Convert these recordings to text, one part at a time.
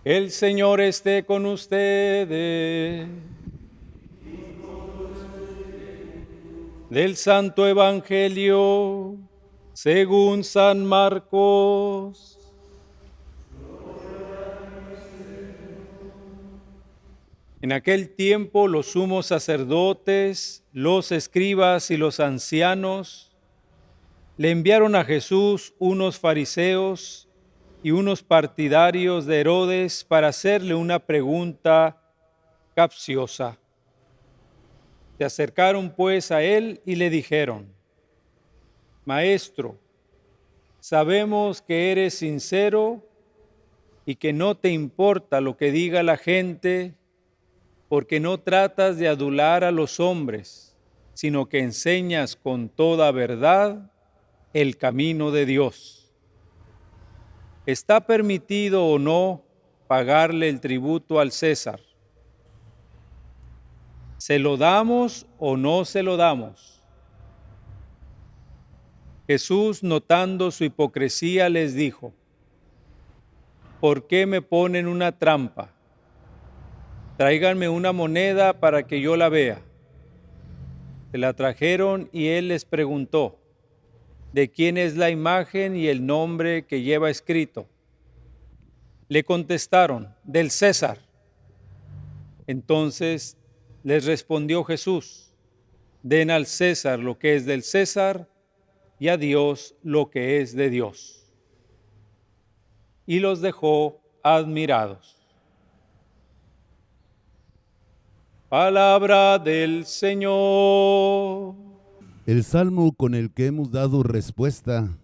El Señor esté con ustedes. Del Santo Evangelio según San Marcos. En aquel tiempo los sumos sacerdotes, los escribas y los ancianos le enviaron a Jesús unos fariseos y unos partidarios de Herodes para hacerle una pregunta capciosa. Se acercaron pues a él y le dijeron: Maestro, sabemos que eres sincero y que no te importa lo que diga la gente, porque no tratas de adular a los hombres, sino que enseñas con toda verdad el camino de Dios. ¿Está permitido o no pagarle el tributo al César? ¿Se lo damos o no se lo damos? Jesús, notando su hipocresía, les dijo: ¿Por qué me ponen una trampa? Tráiganme una moneda para que yo la vea. Se la trajeron y él les preguntó: ¿de quién es la imagen y el nombre que lleva escrito? Le contestaron: del César. Entonces les respondió Jesús: den al César lo que es del César y a Dios lo que es de Dios. Y los dejó admirados. Palabra del Señor. El salmo con el que hemos dado respuesta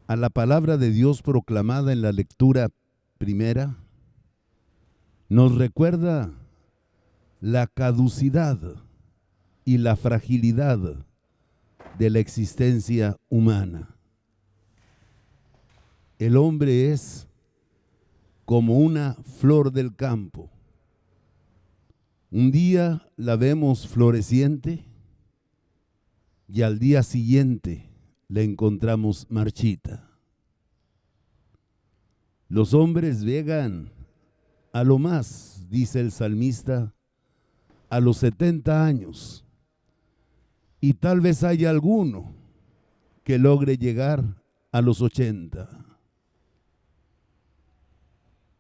a la palabra de Dios proclamada en la lectura primera nos recuerda la caducidad y la fragilidad de la existencia humana. El hombre es como una flor del campo. Un día la vemos floreciente y al día siguiente la encontramos marchita. Los hombres llegan a lo más, dice el salmista, a los 70 años, y tal vez haya alguno que logre llegar a los 80.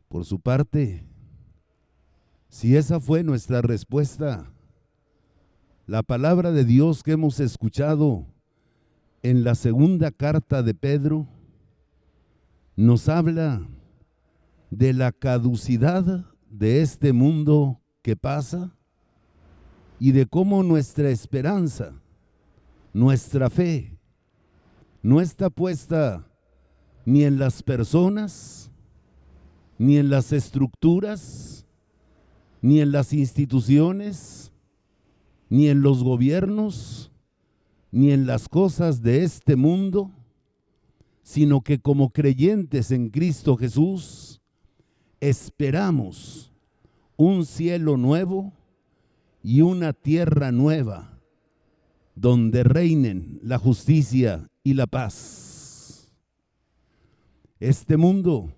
Por su parte, si esa fue nuestra respuesta, la palabra de Dios que hemos escuchado en la segunda carta de Pedro nos habla de la caducidad de este mundo que pasa y de cómo nuestra esperanza, nuestra fe, no está puesta ni en las personas, ni en las estructuras, ni en las instituciones, ni en los gobiernos, ni en las cosas de este mundo, sino que como creyentes en Cristo Jesús, esperamos un cielo nuevo y una tierra nueva, donde reinen la justicia y la paz. Este mundo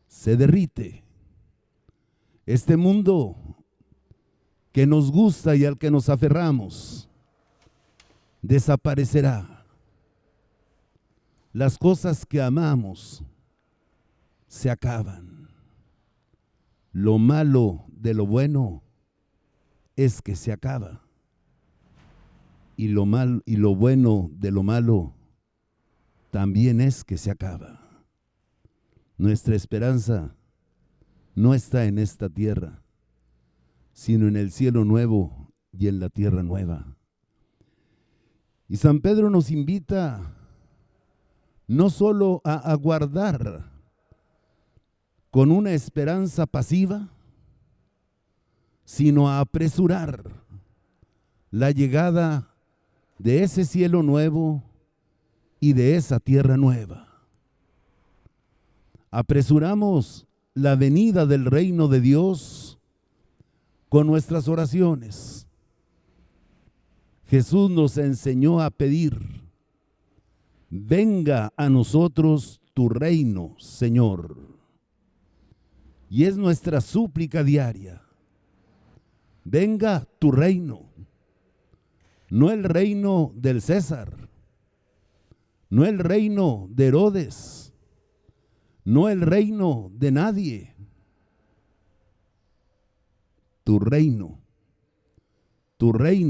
se derrite. Este mundo que nos gusta y al que nos aferramos desaparecerá. Las cosas que amamos se acaban. Lo malo de lo bueno es que se acaba. Y lo bueno de lo malo también es que se acaba. Nuestra esperanza no está en esta tierra, sino en el cielo nuevo y en la tierra nueva. Y San Pedro nos invita no solo a aguardar con una esperanza pasiva, sino a apresurar la llegada de ese cielo nuevo y de esa tierra nueva. Apresuramos la venida del reino de Dios con nuestras oraciones. Jesús nos enseñó a pedir: venga a nosotros tu reino, Señor. Y es nuestra súplica diaria. Venga tu reino, no el reino del César, no el reino de Herodes, no el reino de nadie. Tu reino,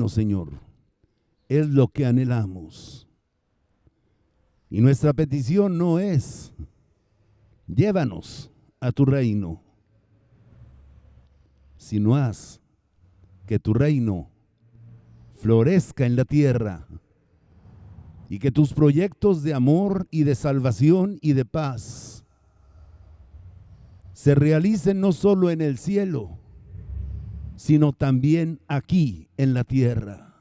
Señor, es lo que anhelamos. Y nuestra petición no es, llévanos a tu reino, sino haz que tu reino florezca en la tierra y que tus proyectos de amor y de salvación y de paz se realicen no solo en el cielo, sino también aquí en la tierra.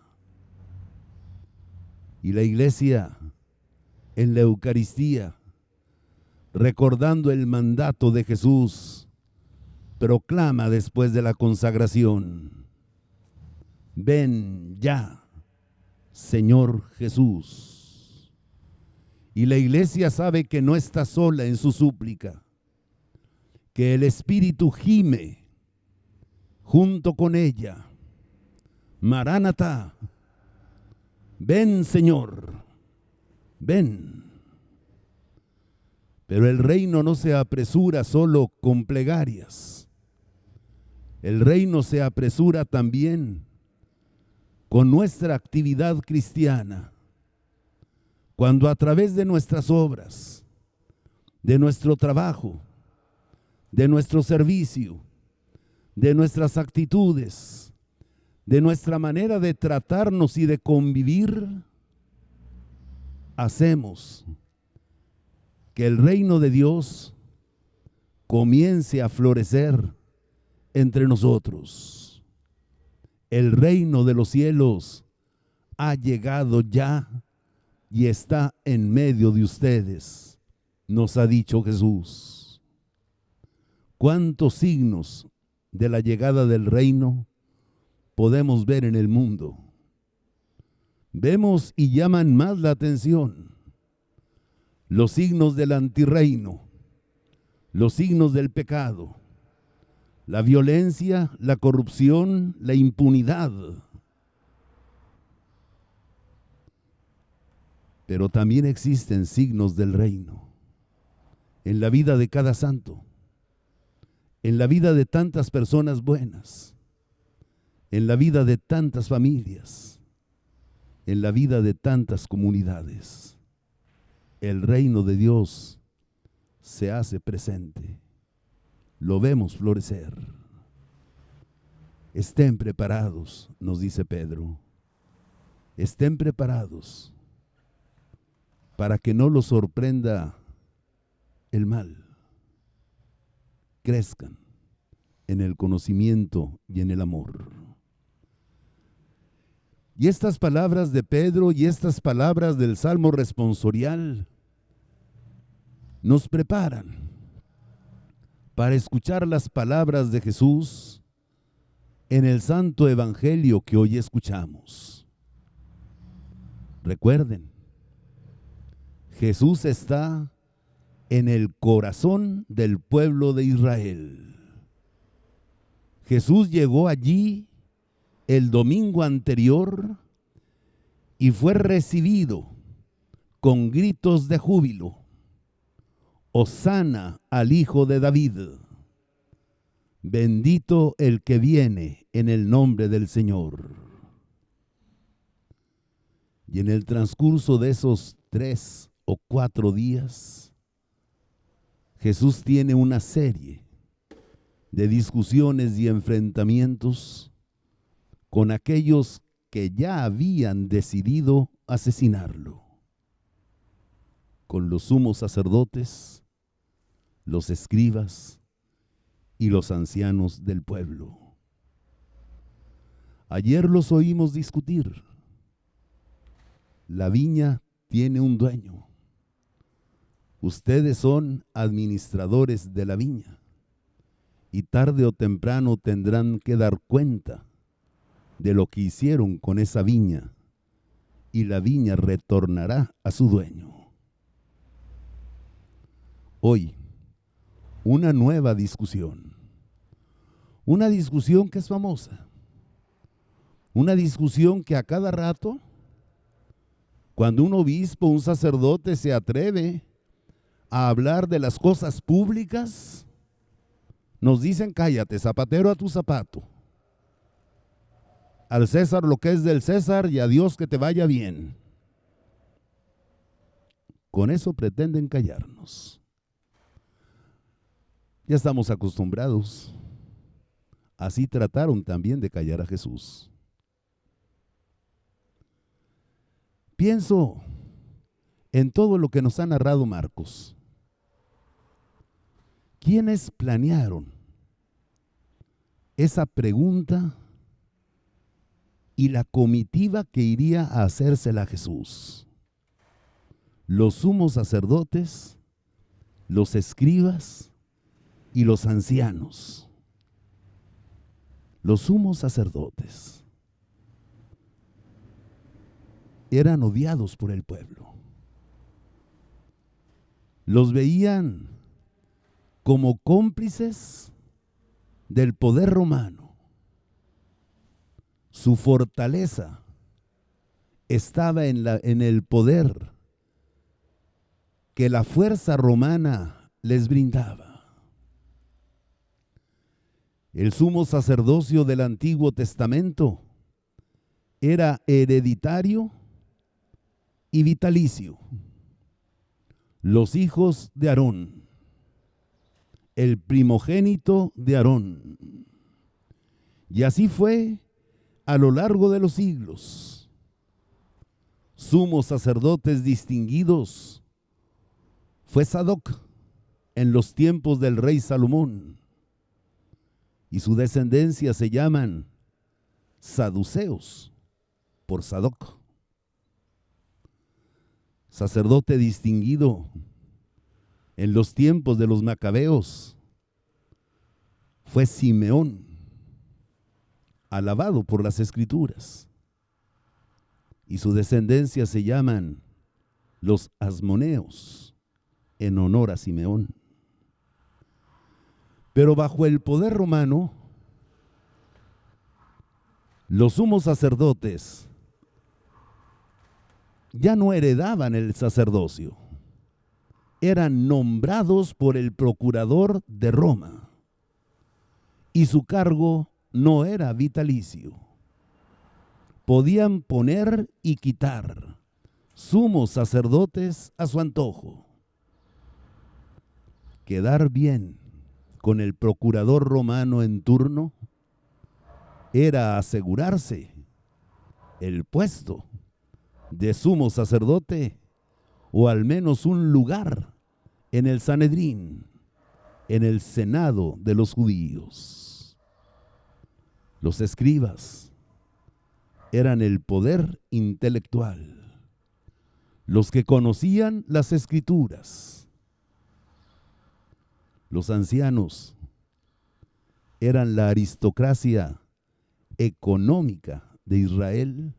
Y la iglesia en la Eucaristía, recordando el mandato de Jesús, proclama después de la consagración: ven ya, Señor Jesús. Y la iglesia sabe que no está sola en su súplica, que el Espíritu gime junto con ella: Maránata, ven, Señor, ven. Pero el reino no se apresura solo con plegarias. El reino se apresura también con nuestra actividad cristiana, cuando a través de nuestras obras, de nuestro trabajo, de nuestro servicio, de nuestras actitudes, de nuestra manera de tratarnos y de convivir, hacemos que el reino de Dios comience a florecer entre nosotros. El reino de los cielos ha llegado ya y está en medio de ustedes, nos ha dicho Jesús. ¿Cuántos signos de la llegada del reino podemos ver en el mundo? Vemos y llaman más la atención los signos del antirreino, los signos del pecado, la violencia, la corrupción, la impunidad. Pero también existen signos del reino en la vida de cada santo, en la vida de tantas personas buenas, en la vida de tantas familias, en la vida de tantas comunidades. El reino de Dios se hace presente. Lo vemos florecer. Estén preparados, nos dice Pedro. Estén preparados para que no los sorprenda el mal. Crezcan en el conocimiento y en el amor. Y estas palabras de Pedro y estas palabras del Salmo responsorial nos preparan para escuchar las palabras de Jesús en el Santo Evangelio que hoy escuchamos. Recuerden, Jesús está en el corazón del pueblo de Israel. Jesús llegó allí el domingo anterior y fue recibido con gritos de júbilo. Hosana al Hijo de David. Bendito el que viene en el nombre del Señor. Y en el transcurso de esos 3 o 4 días, Jesús tiene una serie de discusiones y enfrentamientos con aquellos que ya habían decidido asesinarlo, con los sumos sacerdotes, los escribas y los ancianos del pueblo. Ayer los oímos discutir. La viña tiene un dueño. Ustedes son administradores de la viña y tarde o temprano tendrán que dar cuenta de lo que hicieron con esa viña, y la viña retornará a su dueño. Hoy una nueva discusión. Una discusión que es famosa. Una discusión que a cada rato, cuando un obispo, un sacerdote se atreve a hablar de las cosas públicas, nos dicen: cállate, zapatero a tu zapato. Al César lo que es del César y a Dios que te vaya bien. Con eso pretenden callarnos. Ya estamos acostumbrados. Así trataron también de callar a Jesús. Pienso en todo lo que nos ha narrado Marcos. ¿Quiénes planearon esa pregunta y la comitiva que iría a hacérsela a Jesús? Los sumos sacerdotes, los escribas y los ancianos. Los sumos sacerdotes eran odiados por el pueblo. Los veían como cómplices del poder romano. Su fortaleza estaba en el poder que la fuerza romana les brindaba. El sumo sacerdocio del Antiguo Testamento era hereditario y vitalicio. Los hijos de Aarón, el primogénito de Aarón. Y así fue a lo largo de los siglos. Sumos sacerdotes distinguidos fue Sadoc en los tiempos del rey Salomón. Y su descendencia se llaman saduceos por Sadoc. Sacerdote distinguido en los tiempos de los macabeos fue Simeón, alabado por las Escrituras. Y su descendencia se llaman los asmoneos, en honor a Simeón. Pero bajo el poder romano, los sumos sacerdotes ya no heredaban el sacerdocio. Eran nombrados por el procurador de Roma y su cargo no era vitalicio. Podían poner y quitar sumos sacerdotes a su antojo. Quedar bien con el procurador romano en turno era asegurarse el puesto de sumo sacerdote o al menos un lugar en el Sanedrín, en el Senado de los judíos. Los escribas eran el poder intelectual, los que conocían las Escrituras. Los ancianos eran la aristocracia económica de Israel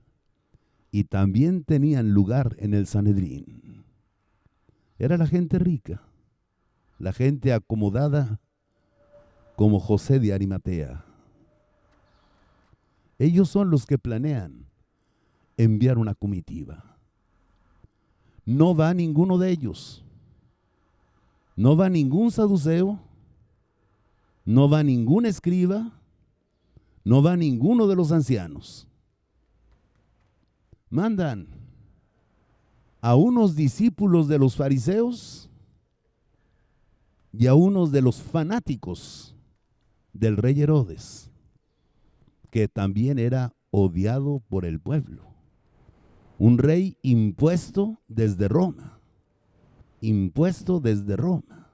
y también tenían lugar en el Sanedrín. Era la gente rica, la gente acomodada como José de Arimatea. Ellos son los que planean enviar una comitiva. No va ninguno de ellos. No va ningún saduceo, no va ningún escriba, no va ninguno de los ancianos. Mandan a unos discípulos de los fariseos y a unos de los fanáticos del rey Herodes, que también era odiado por el pueblo. Un rey impuesto desde Roma. Impuesto desde Roma.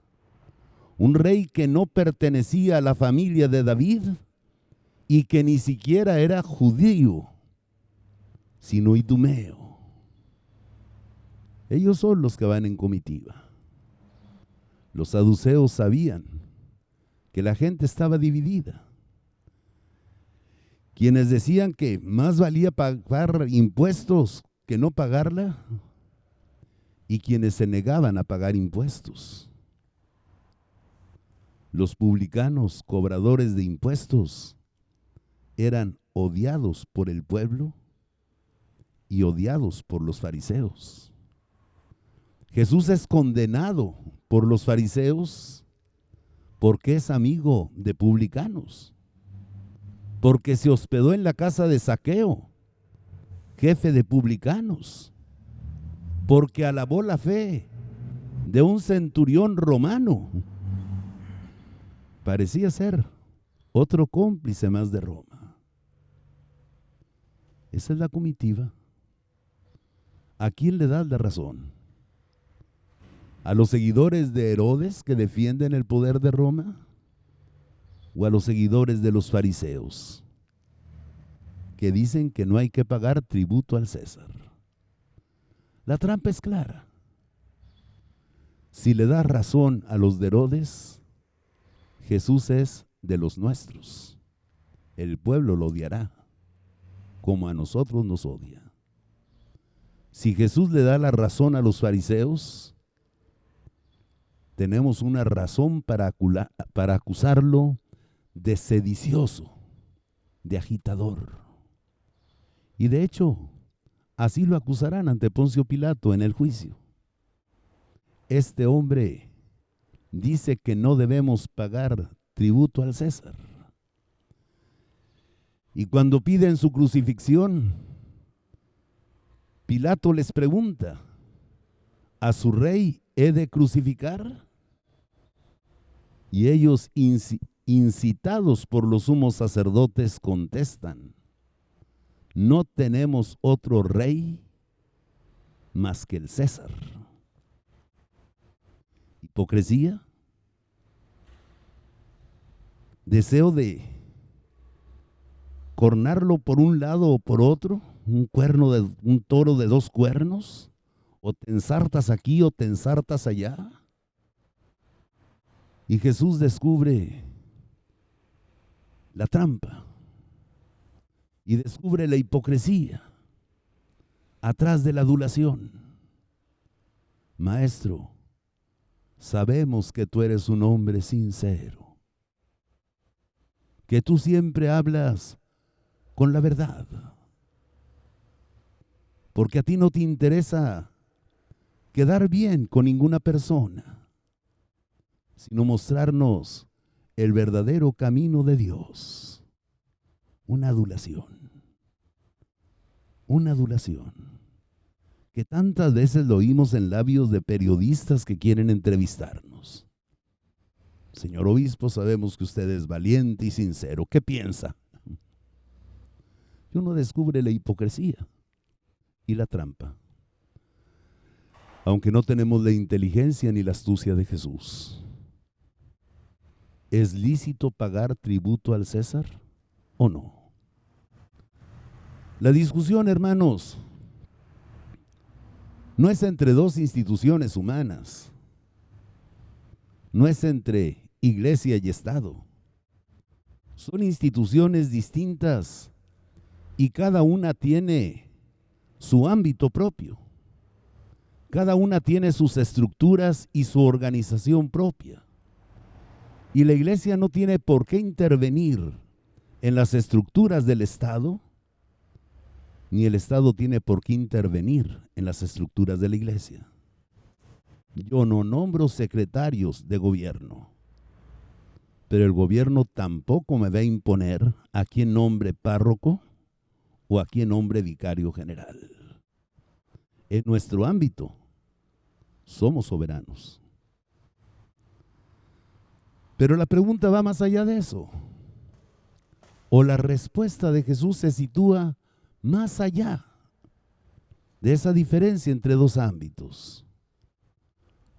Un rey que no pertenecía a la familia de David y que ni siquiera era judío, sino idumeo. Ellos son los que van en comitiva. Los saduceos sabían que la gente estaba dividida. Quienes decían que más valía pagar impuestos que no pagarla, y quienes se negaban a pagar impuestos. Los publicanos, cobradores de impuestos, eran odiados por el pueblo y odiados por los fariseos. Jesús es condenado por los fariseos porque es amigo de publicanos, porque se hospedó en la casa de Zaqueo, jefe de publicanos, porque alabó la fe de un centurión romano. Parecía ser otro cómplice más de Roma. Esa es la comitiva. ¿A quién le das la razón? ¿A los seguidores de Herodes que defienden el poder de Roma? ¿O a los seguidores de los fariseos que dicen que no hay que pagar tributo al César? La trampa es clara. Si le das razón a los de Herodes, Jesús es de los nuestros. El pueblo lo odiará, como a nosotros nos odia. Si Jesús le da la razón a los fariseos, tenemos una razón para acusarlo de sedicioso, de agitador. Y de hecho, así lo acusarán ante Poncio Pilato en el juicio. Este hombre dice que no debemos pagar tributo al César. Y cuando piden su crucifixión, Pilato les pregunta, ¿a su rey he de crucificar? Y ellos, incitados por los sumos sacerdotes, contestan, no tenemos otro rey más que el César. Hipocresía, deseo de cornarlo por un lado o por otro, un toro de dos cuernos, o te ensartas aquí o te ensartas allá. Y Jesús descubre la trampa y descubre la hipocresía atrás de la adulación. Maestro, sabemos que tú eres un hombre sincero, que tú siempre hablas con la verdad, porque a ti no te interesa quedar bien con ninguna persona, sino mostrarnos el verdadero camino de Dios. Una adulación que tantas veces lo oímos en labios de periodistas que quieren entrevistarnos. Señor obispo, sabemos que usted es valiente y sincero. ¿Qué piensa? Y uno descubre la hipocresía y la trampa, aunque no tenemos la inteligencia ni la astucia de Jesús. ¿Es lícito pagar tributo al César o no? La discusión, hermanos, no es entre dos instituciones humanas, no es entre iglesia y Estado. Son instituciones distintas y cada una tiene su ámbito propio. Cada una tiene sus estructuras y su organización propia. Y la iglesia no tiene por qué intervenir en las estructuras del Estado, ni el Estado tiene por qué intervenir en las estructuras de la iglesia. Yo no nombro secretarios de gobierno, pero el gobierno tampoco me va a imponer a quién nombre párroco o a quién nombre vicario general. En nuestro ámbito somos soberanos. Pero la pregunta va más allá de eso. O la respuesta de Jesús se sitúa más allá de esa diferencia entre dos ámbitos.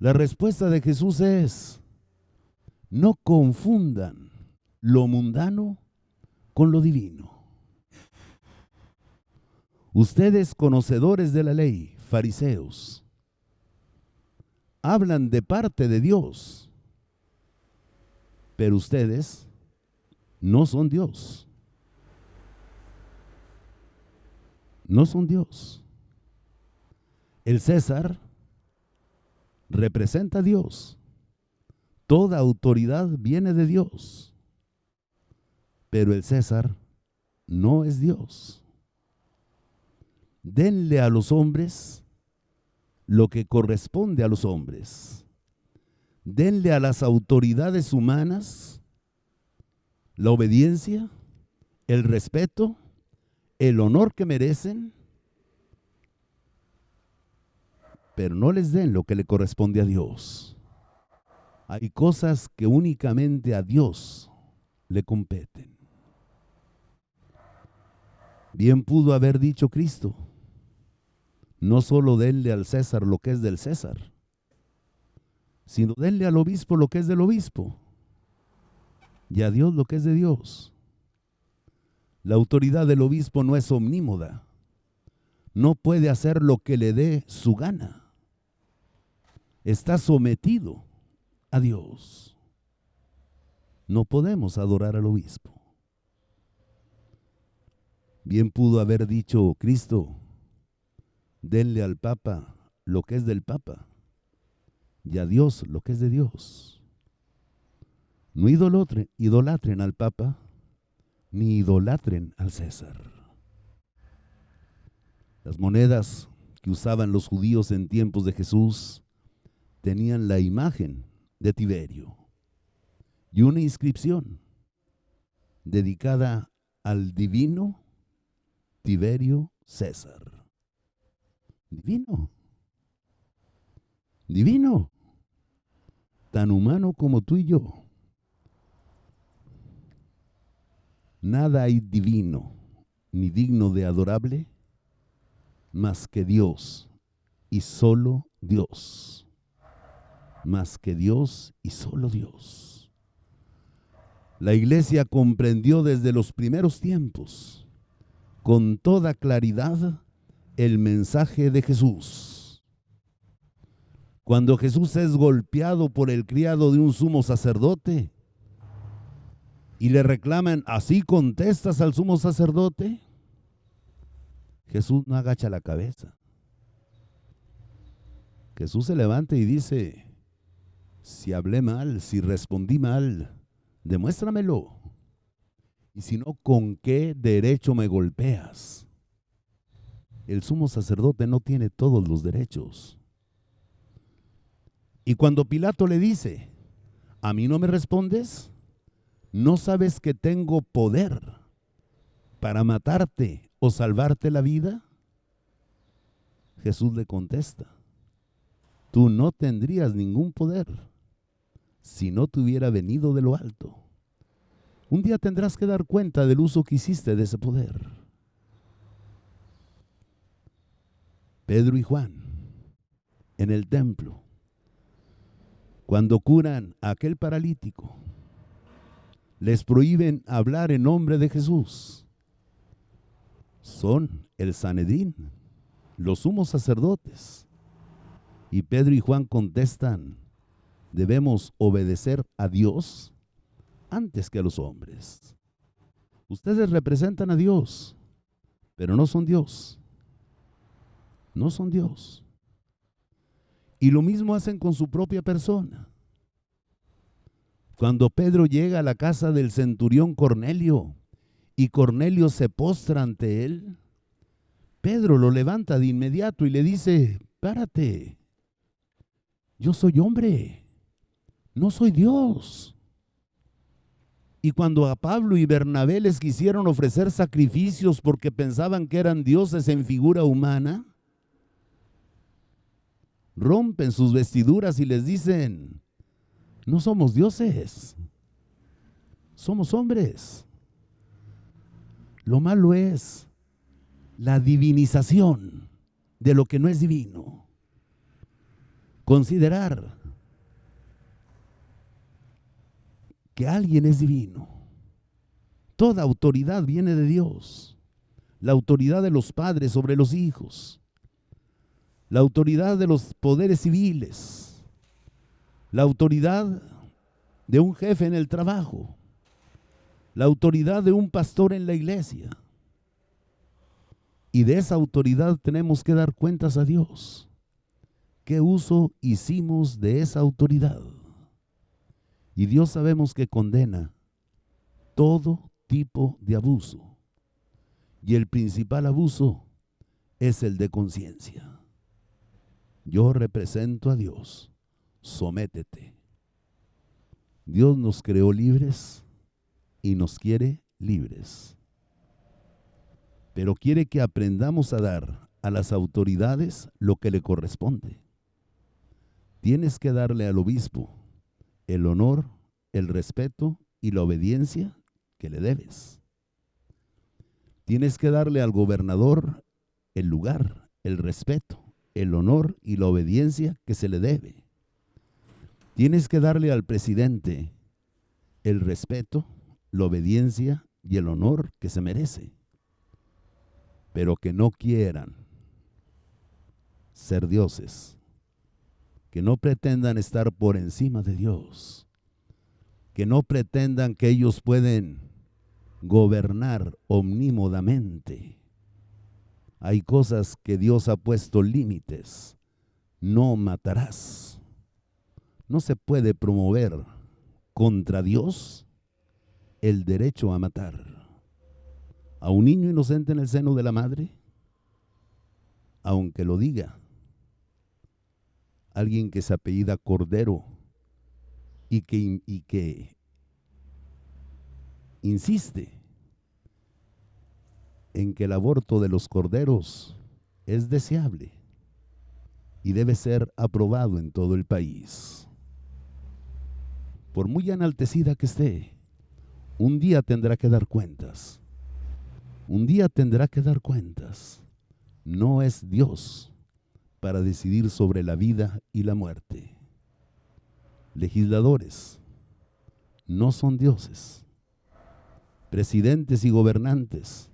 La respuesta de Jesús es: no confundan lo mundano con lo divino. Ustedes, conocedores de la ley, fariseos, hablan de parte de Dios, pero ustedes no son Dios. No son Dios. El César representa a Dios, Toda autoridad viene de Dios, pero el César no es Dios. Denle a los hombres lo que corresponde a los hombres. Denle a las autoridades humanas la obediencia, el respeto, el honor que merecen, pero no les den lo que le corresponde a Dios. Hay cosas que únicamente a Dios le competen. Bien pudo haber dicho Cristo, no solo denle al César lo que es del César, sino denle al obispo lo que es del obispo y a Dios lo que es de Dios. La autoridad del obispo no es omnímoda, no puede hacer lo que le dé su gana. Está sometido a Dios. No podemos adorar al obispo. Bien pudo haber dicho Cristo, denle al Papa lo que es del Papa y a Dios lo que es de Dios. No idolatren al Papa, ni idolatren al César. Las monedas que usaban los judíos en tiempos de Jesús tenían la imagen de Tiberio y una inscripción dedicada al divino Tiberio César. Divino, divino, tan humano como tú y yo. Nada hay divino ni digno de adorable más que Dios y solo Dios. Más que Dios y solo Dios. La iglesia comprendió desde los primeros tiempos con toda claridad el mensaje de Jesús. Cuando Jesús es golpeado por el criado de un sumo sacerdote y le reclaman, ¿así contestas al sumo sacerdote? Jesús no agacha la cabeza. Jesús se levanta y dice, si hablé mal, si respondí mal, demuéstramelo. Y si no, ¿con qué derecho me golpeas? El sumo sacerdote no tiene todos los derechos. Y cuando Pilato le dice, ¿a mí no me respondes? ¿No sabes que tengo poder para matarte o salvarte la vida? Jesús le contesta, tú no tendrías ningún poder si no te hubiera venido de lo alto. Un día tendrás que dar cuenta del uso que hiciste de ese poder. Pedro y Juan, en el templo, cuando curan a aquel paralítico, les prohíben hablar en nombre de Jesús. Son el Sanedrín, los sumos sacerdotes. Y Pedro y Juan contestan, debemos obedecer a Dios antes que a los hombres. Ustedes representan a Dios, pero no son Dios. No son Dios. Y lo mismo hacen con su propia persona. Cuando Pedro llega a la casa del centurión Cornelio y Cornelio se postra ante él, Pedro lo levanta de inmediato y le dice, párate, yo soy hombre, no soy Dios. Y cuando a Pablo y Bernabé les quisieron ofrecer sacrificios porque pensaban que eran dioses en figura humana, rompen sus vestiduras y les dicen, no somos dioses, somos hombres. Lo malo es la divinización de lo que no es divino. Considerar que alguien es divino. Toda autoridad viene de Dios. La autoridad de los padres sobre los hijos. La autoridad de los poderes civiles. La autoridad de un jefe en el trabajo. La autoridad de un pastor en la iglesia. Y de esa autoridad tenemos que dar cuentas a Dios. ¿Qué uso hicimos de esa autoridad? Y Dios sabemos que condena todo tipo de abuso. Y el principal abuso es el de conciencia. Yo represento a Dios. Sométete. Dios nos creó libres y nos quiere libres. Pero quiere que aprendamos a dar a las autoridades lo que le corresponde. Tienes que darle al obispo el honor, el respeto y la obediencia que le debes. Tienes que darle al gobernador el lugar, el respeto, el honor y la obediencia que se le debe. Tienes que darle al presidente el respeto, la obediencia y el honor que se merece. Pero que no quieran ser dioses, que no pretendan estar por encima de Dios, que no pretendan que ellos pueden gobernar omnímodamente. Hay cosas que Dios ha puesto límites. No matarás. No se puede promover contra Dios el derecho a matar. A un niño inocente en el seno de la madre, aunque lo diga alguien que se apellida Cordero y que insiste en que el aborto de los corderos es deseable y debe ser aprobado en todo el país. Por muy enaltecida que esté, un día tendrá que dar cuentas. Un día tendrá que dar cuentas. No es Dios para decidir sobre la vida y la muerte. Legisladores no son dioses. Presidentes y gobernantes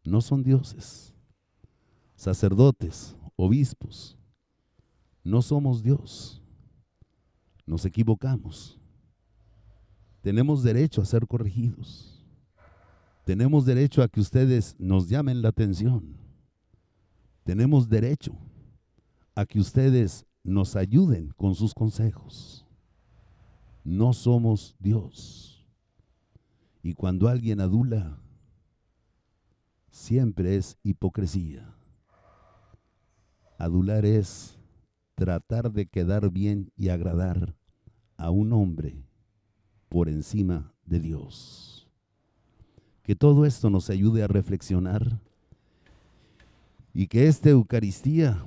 no son dioses. Sacerdotes, obispos, no somos Dios. Nos equivocamos. Tenemos derecho a ser corregidos. Tenemos derecho a que ustedes nos llamen la atención. Tenemos derecho a que ustedes nos ayuden con sus consejos. No somos Dios. Y cuando alguien adula, siempre es hipocresía. Adular es tratar de quedar bien y agradar a un hombre por encima de Dios. Que todo esto nos ayude a reflexionar y que esta Eucaristía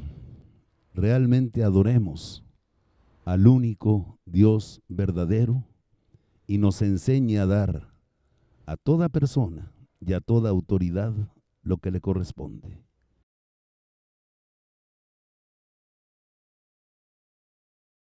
realmente adoremos al único Dios verdadero y nos enseñe a dar a toda persona y a toda autoridad lo que le corresponde.